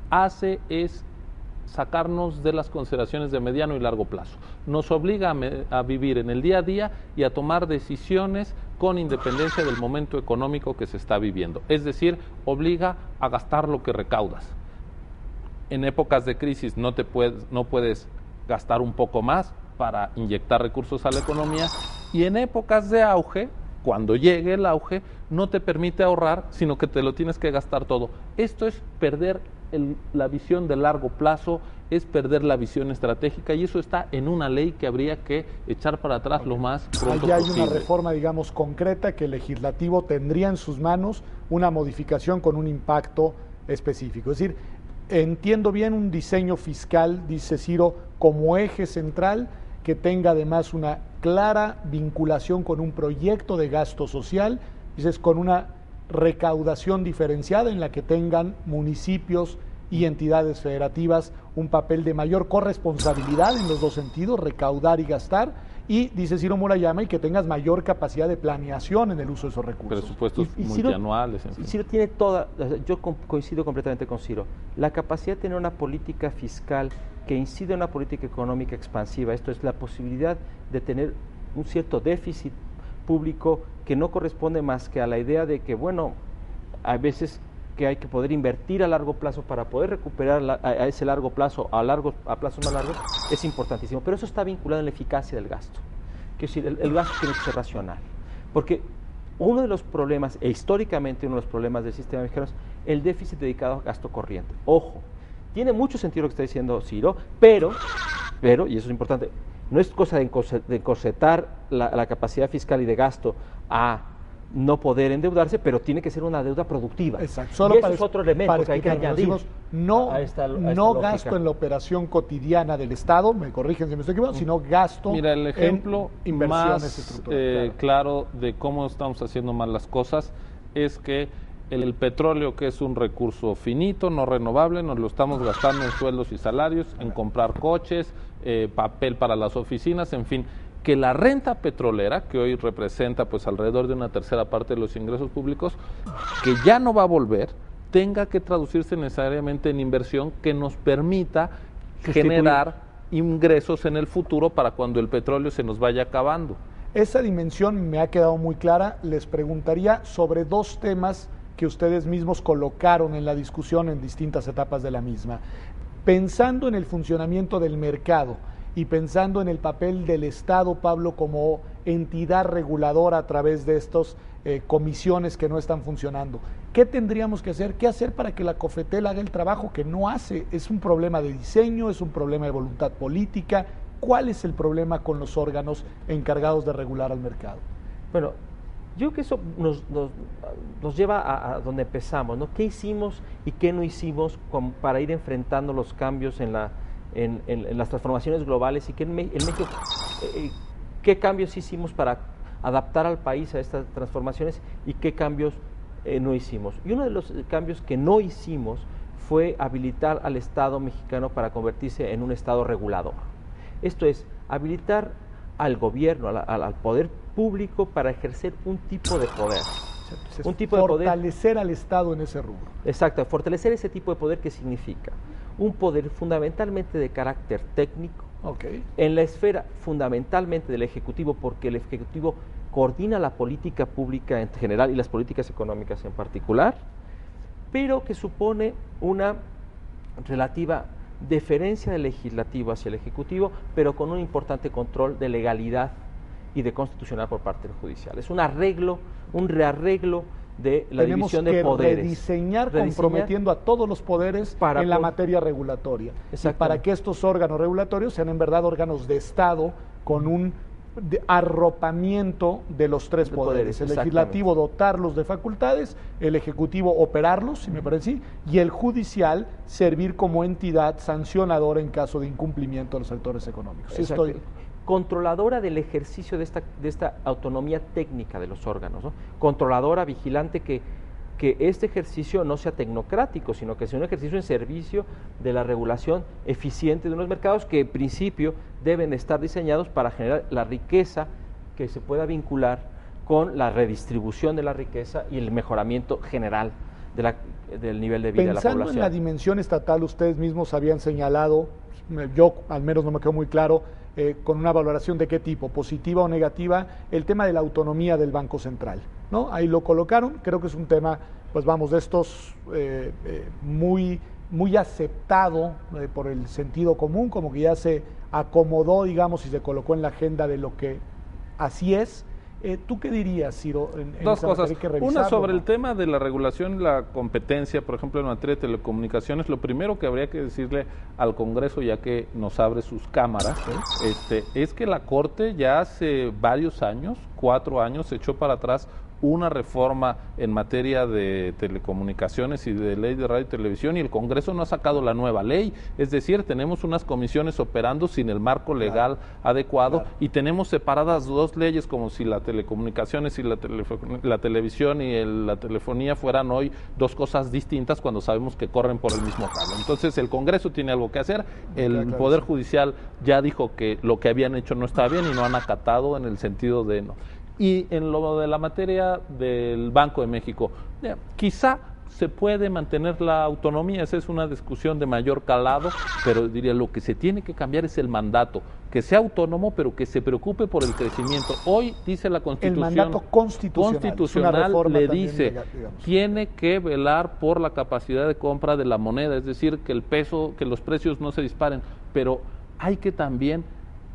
hace es sacarnos de las consideraciones de mediano y largo plazo. Nos obliga a vivir en el día a día y a tomar decisiones con independencia del momento económico que se está viviendo. Es decir, obliga a gastar lo que recaudas. En épocas de crisis no puedes gastar un poco más para inyectar recursos a la economía, y en épocas de auge, cuando llegue el auge, no te permite ahorrar, sino que te lo tienes que gastar todo. Esto es perder la visión de largo plazo, es perder la visión estratégica, y eso está en una ley que habría que echar para atrás lo más pronto Allá hay posible. una reforma, digamos, concreta que el legislativo tendría en sus manos, una modificación con un impacto específico. Es decir, entiendo bien un diseño fiscal, dice Ciro, como eje central, que tenga además una clara vinculación con un proyecto de gasto social, dices, con una recaudación diferenciada en la que tengan municipios y entidades federativas un papel de mayor corresponsabilidad en los dos sentidos, recaudar y gastar, y dice Ciro Murayama, y que tengas mayor capacidad de planeación en el uso de esos recursos. Presupuestos multianuales. En fin. Ciro tiene toda, yo coincido completamente con Ciro, la capacidad de tener una política fiscal que incide en una política económica expansiva, esto es la posibilidad de tener un cierto déficit público que no corresponde más que a la idea de que, bueno, hay veces que hay que poder invertir a largo plazo para poder recuperar a ese largo plazo, a plazos más largos, es importantísimo. Pero eso está vinculado en la eficacia del gasto. Que decir, el gasto tiene que ser racional. Porque uno de los problemas, e históricamente uno de los problemas del sistema mexicano, es el déficit dedicado a gasto corriente. Ojo, tiene mucho sentido lo que está diciendo Ciro, pero, y eso es importante, no es cosa de encorsetar la capacidad fiscal y de gasto a no poder endeudarse, pero tiene que ser una deuda productiva. Exacto. Solo y eso es otro elemento que hay que añadir. No gasto en la operación cotidiana del Estado, me corrigen si me estoy equivocando, sino gasto Mira, el ejemplo en inversiones más estructurales. claro de cómo estamos haciendo mal las cosas es que el petróleo, que es un recurso finito, no renovable, nos lo estamos gastando en sueldos y salarios, en comprar coches, papel para las oficinas, en fin, que la renta petrolera, que hoy representa pues alrededor de una tercera parte de los ingresos públicos, que ya no va a volver, tenga que traducirse necesariamente en inversión que nos permita generar ingresos en el futuro para cuando el petróleo se nos vaya acabando. Esa dimensión me ha quedado muy clara. Les preguntaría sobre dos temas que ustedes mismos colocaron en la discusión en distintas etapas de la misma. Pensando en el funcionamiento del mercado y pensando en el papel del Estado, Pablo, como entidad reguladora a través de estas comisiones que no están funcionando, ¿qué tendríamos que hacer? ¿Qué hacer para que la COFETEL haga el trabajo que no hace? ¿Es un problema de diseño? ¿Es un problema de voluntad política? ¿Cuál es el problema con los órganos encargados de regular al mercado? Bueno, yo creo que eso nos lleva a donde empezamos, ¿no? ¿Qué hicimos y qué no hicimos para ir enfrentando los cambios en las transformaciones globales y que en México, qué cambios hicimos para adaptar al país a estas transformaciones y qué cambios no hicimos? Y uno de los cambios que no hicimos fue habilitar al Estado mexicano para convertirse en un Estado regulador. Esto es, habilitar al gobierno, al poder público para ejercer un tipo de poder. Un tipo de fortalecer al Estado en ese rubro. Exacto, fortalecer ese tipo de poder que significa un poder fundamentalmente de carácter técnico, en la esfera fundamentalmente del Ejecutivo, porque el Ejecutivo coordina la política pública en general y las políticas económicas en particular, pero que supone una relativa deferencia del Legislativo hacia el Ejecutivo, pero con un importante control de legalidad y de constitucional por parte del Judicial. Es un arreglo, un rearreglo de la división de poderes. Rediseñar comprometiendo a todos los poderes en la materia regulatoria. Y para que estos órganos regulatorios sean en verdad órganos de Estado con un arropamiento de los tres poderes. El legislativo dotarlos de facultades, el ejecutivo operarlos, si me parece así, y el judicial servir como entidad sancionadora en caso de incumplimiento de los sectores económicos. ¿Sí estoy? Controladora del ejercicio de esta autonomía técnica de los órganos, ¿no? Controladora, vigilante, que este ejercicio no sea tecnocrático, sino que sea un ejercicio en servicio de la regulación eficiente de unos mercados que en principio deben estar diseñados para generar la riqueza que se pueda vincular con la redistribución de la riqueza y el mejoramiento general del nivel de vida de la población. Pensando en la dimensión estatal, ustedes mismos habían señalado, yo al menos no me quedó muy claro, con una valoración de qué tipo, positiva o negativa, el tema de la autonomía del Banco Central, ¿no? Ahí lo colocaron, creo que es un tema, pues vamos, de estos muy aceptado por el sentido común, como que ya se acomodó, digamos, y se colocó en la agenda de lo que así es. ¿Tú qué dirías, Ciro? Dos cosas. Una, sobre el tema de la regulación y la competencia, por ejemplo, en materia de telecomunicaciones, lo primero que habría que decirle al Congreso, ya que nos abre sus cámaras, es que la Corte ya hace varios años, 4 años, se echó para atrás una reforma en materia de telecomunicaciones y de ley de radio y televisión, y el Congreso no ha sacado la nueva ley. Es decir, tenemos unas comisiones operando sin el marco legal adecuado, y tenemos separadas dos leyes, como si la telecomunicaciones y la televisión y la telefonía fueran hoy dos cosas distintas, cuando sabemos que corren por el mismo cable. Entonces el Congreso tiene algo que hacer, el Poder Judicial ya dijo que lo que habían hecho no estaba bien y no han acatado en el sentido de no. Y en lo de la materia del Banco de México, quizá se puede mantener la autonomía, esa es una discusión de mayor calado, pero diría lo que se tiene que cambiar es el mandato, que sea autónomo, pero que se preocupe por el crecimiento. Hoy dice la Constitución, el mandato constitucional le dice, tiene que velar por la capacidad de compra de la moneda, es decir, que el peso, que los precios no se disparen, pero hay que también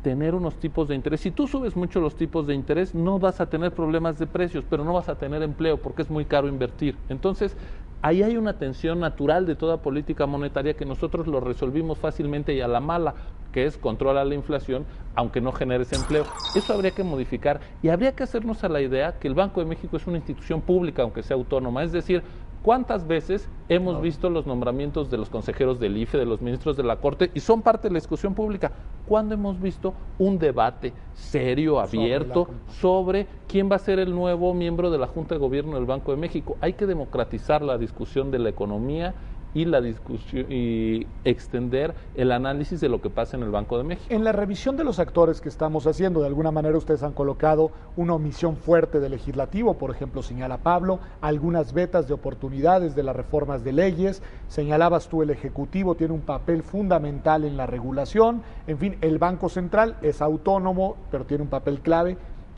tener unos tipos de interés. Si tú subes mucho los tipos de interés, no vas a tener problemas de precios, pero no vas a tener empleo porque es muy caro invertir. Entonces, ahí hay una tensión natural de toda política monetaria que nosotros lo resolvimos fácilmente y a la mala, que es controlar la inflación, aunque no generes empleo. Eso habría que modificar y habría que hacernos a la idea que el Banco de México es una institución pública, aunque sea autónoma. Es decir, ¿cuántas veces hemos visto los nombramientos de los consejeros del IFE, de los ministros de la Corte, y son parte de la discusión pública? ¿Cuándo hemos visto un debate serio, abierto, sobre quién va a ser el nuevo miembro de la Junta de Gobierno del Banco de México? Hay que democratizar la discusión de la economía y la discusión y extender el análisis de lo que pasa en el Banco de México. En la revisión de los actores que estamos haciendo, de alguna manera ustedes han colocado una omisión fuerte del legislativo, por ejemplo, señala Pablo, algunas vetas de oportunidades de las reformas de leyes, señalabas tú el Ejecutivo tiene un papel fundamental en la regulación, en fin, el Banco Central es autónomo, pero tiene un papel clave.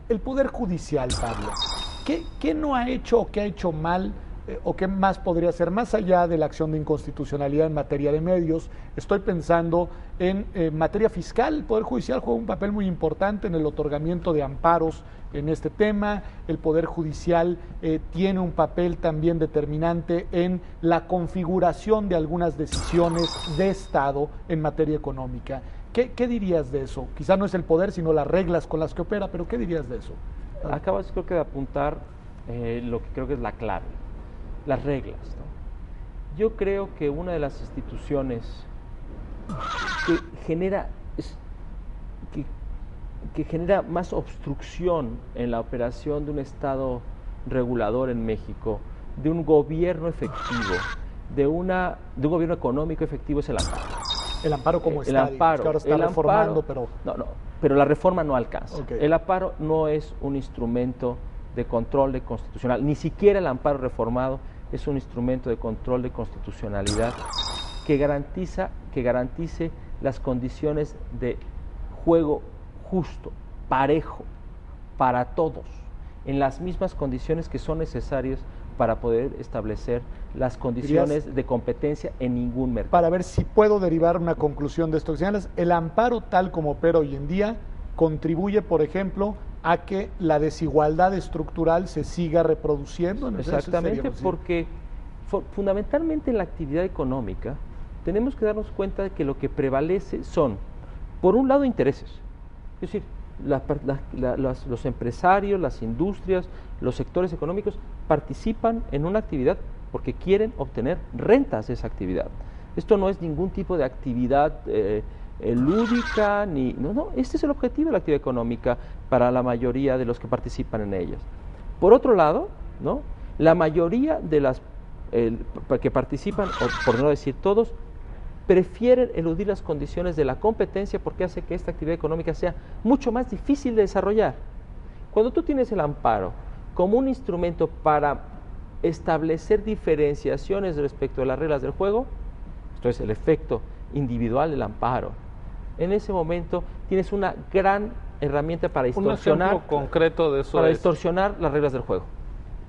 El Poder Judicial, Pablo, ¿qué no ha hecho o qué ha hecho mal? ¿O qué más podría hacer más allá de la acción de inconstitucionalidad en materia de medios? Estoy pensando en materia fiscal. El Poder Judicial juega un papel muy importante en el otorgamiento de amparos en este tema. El Poder Judicial tiene un papel también determinante en la configuración de algunas decisiones de Estado en materia económica. ¿Qué dirías de eso? Quizá no es el poder, sino las reglas con las que opera, pero ¿qué dirías de eso? Acabas, creo que, de apuntar lo que creo que es la clave. Las reglas, ¿no? Yo creo que una de las instituciones que genera más obstrucción en la operación de un Estado regulador en México, de un gobierno efectivo, de un gobierno económico efectivo, es el amparo. El amparo como el amparo, que ahora está reformando, pero... pero la reforma no alcanza. Okay. El amparo no es un instrumento de control de constitucional, ni siquiera el amparo reformado es un instrumento de control de constitucionalidad que garantice las condiciones de juego justo, parejo, para todos, en las mismas condiciones que son necesarias para poder establecer las condiciones de competencia en ningún mercado. Para ver si puedo derivar una conclusión de esto que señalas, el amparo tal como opera hoy en día contribuye, por ejemplo, a que la desigualdad estructural se siga reproduciendo. Exactamente, porque fundamentalmente en la actividad económica tenemos que darnos cuenta de que lo que prevalece son, por un lado, intereses. Es decir, los empresarios, las industrias, los sectores económicos participan en una actividad porque quieren obtener rentas de esa actividad. Esto no es ningún tipo de actividad lúdica, este es el objetivo de la actividad económica para la mayoría de los que participan en ellas. Por otro lado, la mayoría de las que participan, o por no decir todos, prefieren eludir las condiciones de la competencia porque hace que esta actividad económica sea mucho más difícil de desarrollar. Cuando tú tienes el amparo como un instrumento para establecer diferenciaciones respecto a las reglas del juego, esto es el efecto individual del amparo, en ese momento tienes una gran herramienta para distorsionar, concreto de eso distorsionar las reglas del juego.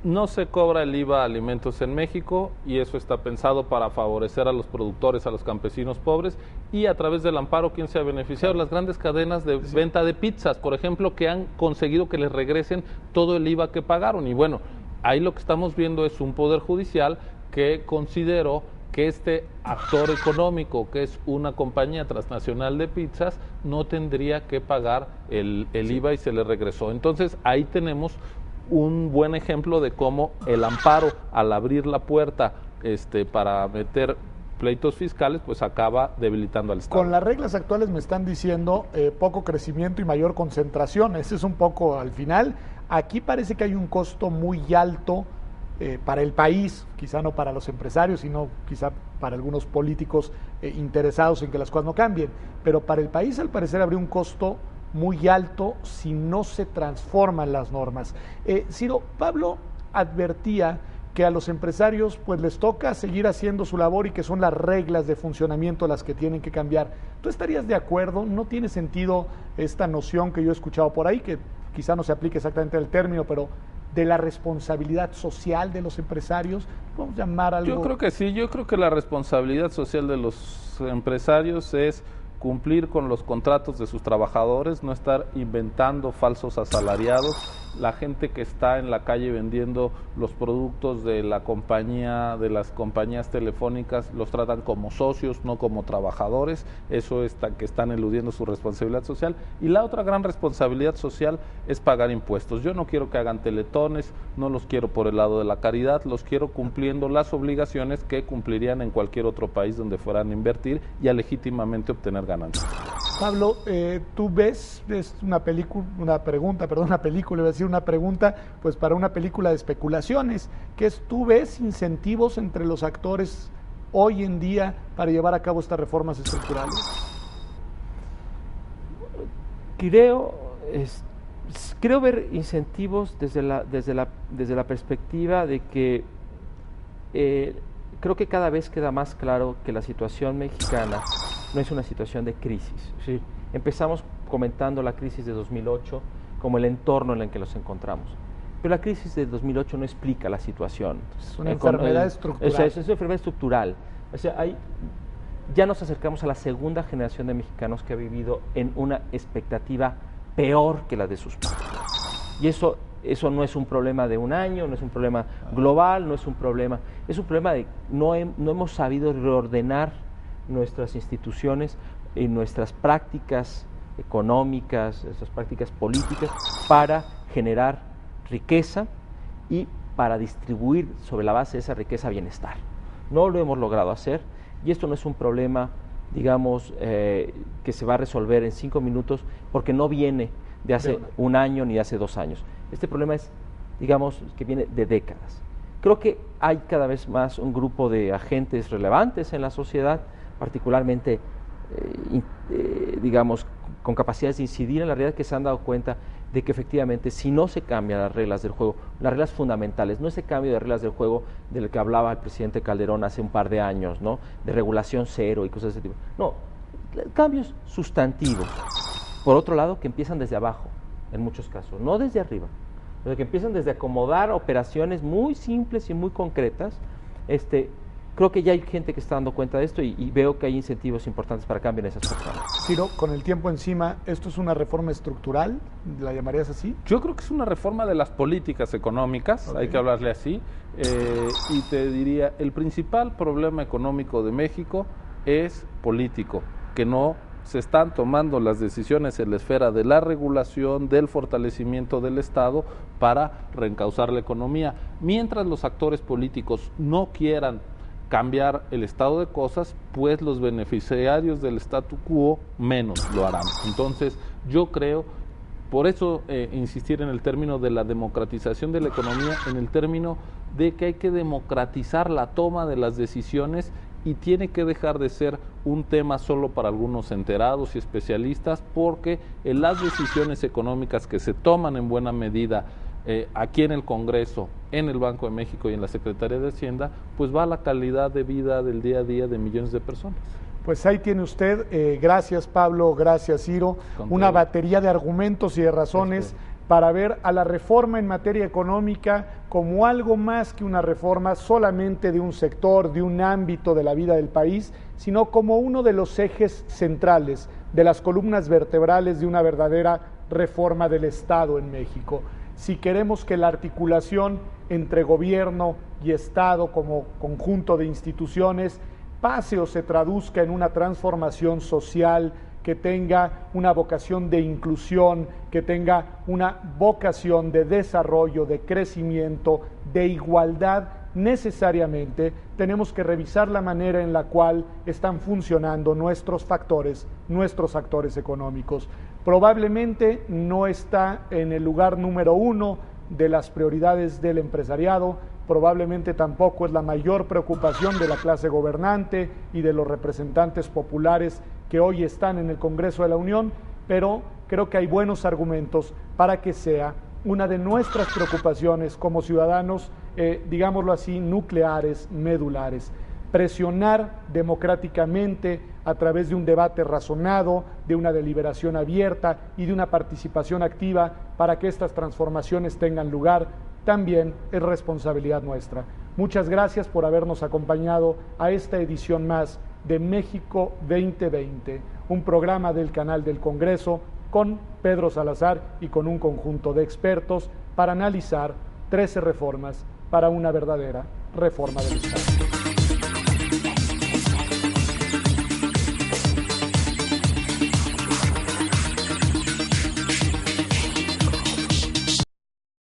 No se cobra el IVA a alimentos en México y eso está pensado para favorecer a los productores, a los campesinos pobres, y a través del amparo, ¿quién se ha beneficiado? Las grandes cadenas de venta de pizzas, por ejemplo, que han conseguido que les regresen todo el IVA que pagaron. Y bueno, ahí lo que estamos viendo es un Poder Judicial que consideró que este actor económico, que es una compañía transnacional de pizzas, no tendría que pagar el IVA y se le regresó. Entonces ahí tenemos un buen ejemplo de cómo el amparo, al abrir la puerta para meter pleitos fiscales, pues acaba debilitando al Estado. Con las reglas actuales me están diciendo poco crecimiento y mayor concentración. Ese es un poco al final. Aquí parece que hay un costo muy alto para el país, quizá no para los empresarios, sino quizá para algunos políticos interesados en que las cosas no cambien. Pero para el país, al parecer, habría un costo muy alto si no se transforman las normas. Ciro, Pablo advertía que a los empresarios pues les toca seguir haciendo su labor y que son las reglas de funcionamiento las que tienen que cambiar. ¿Tú estarías de acuerdo? ¿No tiene sentido esta noción que yo he escuchado por ahí, que quizá no se aplique exactamente el término, pero de la responsabilidad social de los empresarios? ¿Podemos llamar algo? Yo creo que sí, yo creo que la responsabilidad social de los empresarios es cumplir con los contratos de sus trabajadores, no estar inventando falsos asalariados. La gente que está en la calle vendiendo los productos de la compañía, de las compañías telefónicas, los tratan como socios, no como trabajadores. Eso es que están eludiendo su responsabilidad social. Y la otra gran responsabilidad social es pagar impuestos. Yo no quiero que hagan teletones, no los quiero por el lado de la caridad, los quiero cumpliendo las obligaciones que cumplirían en cualquier otro país donde fueran a invertir y a legítimamente obtener ganancias. Pablo, tú ves, es una película, iba a decir una pregunta, pues para una película de especulaciones, que es, ¿tú ves incentivos entre los actores hoy en día para llevar a cabo estas reformas estructurales? Creo ver incentivos desde la perspectiva de que creo que cada vez queda más claro que la situación mexicana no es una situación de crisis. Es decir, empezamos comentando la crisis de 2008 como el entorno en el que nos encontramos. Pero la crisis de 2008 no explica la situación. Es una enfermedad estructural. Es una enfermedad estructural. O sea, ya nos acercamos a la segunda generación de mexicanos que ha vivido en una expectativa peor que la de sus padres. Y eso no es un problema de un año, no es un problema global, es un problema de no hemos sabido reordenar nuestras instituciones y nuestras prácticas económicas, nuestras prácticas políticas para generar riqueza y para distribuir sobre la base de esa riqueza bienestar. No lo hemos logrado hacer y esto no es un problema, digamos, que se va a resolver en 5 minutos porque no viene de hace un año ni de hace 2 años. Este problema es, digamos, que viene de décadas. Creo que hay cada vez más un grupo de agentes relevantes en la sociedad, particularmente, digamos, con capacidades de incidir en la realidad, que se han dado cuenta de que efectivamente si no se cambian las reglas del juego, las reglas fundamentales, no ese cambio de reglas del juego del que hablaba el presidente Calderón hace un par de años, ¿no?, de regulación cero y cosas de ese tipo. No, cambios sustantivos. Por otro lado, que empiezan desde abajo, en muchos casos, no desde arriba, pero que empiezan desde acomodar operaciones muy simples y muy concretas. Creo que ya hay gente que está dando cuenta de esto y veo que hay incentivos importantes para cambio en esas personas. Ciro, con el tiempo encima, ¿esto es una reforma estructural? ¿La llamarías así? Yo creo que es una reforma de las políticas económicas, hay que hablarle así, y te diría, el principal problema económico de México es político, que no se están tomando las decisiones en la esfera de la regulación, del fortalecimiento del Estado para reencauzar la economía. Mientras los actores políticos no quieran cambiar el estado de cosas, pues los beneficiarios del statu quo menos lo harán. Entonces, yo creo, por eso insistir en el término de la democratización de la economía, en el término de que hay que democratizar la toma de las decisiones y tiene que dejar de ser un tema solo para algunos enterados y especialistas, porque en las decisiones económicas que se toman en buena medida aquí en el Congreso, en el Banco de México y en la Secretaría de Hacienda, pues va la calidad de vida del día a día de millones de personas. Pues ahí tiene usted, gracias Pablo, gracias Ciro, una batería de argumentos y de razones para ver a la reforma en materia económica como algo más que una reforma solamente de un sector, de un ámbito de la vida del país, sino como uno de los ejes centrales, de las columnas vertebrales de una verdadera reforma del Estado en México. Si queremos que la articulación entre gobierno y Estado como conjunto de instituciones pase o se traduzca en una transformación social que tenga una vocación de inclusión, que tenga una vocación de desarrollo, de crecimiento, de igualdad, necesariamente tenemos que revisar la manera en la cual están funcionando nuestros actores económicos. Probablemente no está en el lugar número 1 de las prioridades del empresariado, probablemente tampoco es la mayor preocupación de la clase gobernante y de los representantes populares que hoy están en el Congreso de la Unión, pero creo que hay buenos argumentos para que sea una de nuestras preocupaciones como ciudadanos, digámoslo así, nucleares, medulares. Presionar democráticamente a través de un debate razonado, de una deliberación abierta y de una participación activa para que estas transformaciones tengan lugar, también es responsabilidad nuestra. Muchas gracias por habernos acompañado a esta edición más de México 2020, un programa del canal del Congreso con Pedro Salazar y con un conjunto de expertos para analizar 13 reformas para una verdadera reforma del Estado.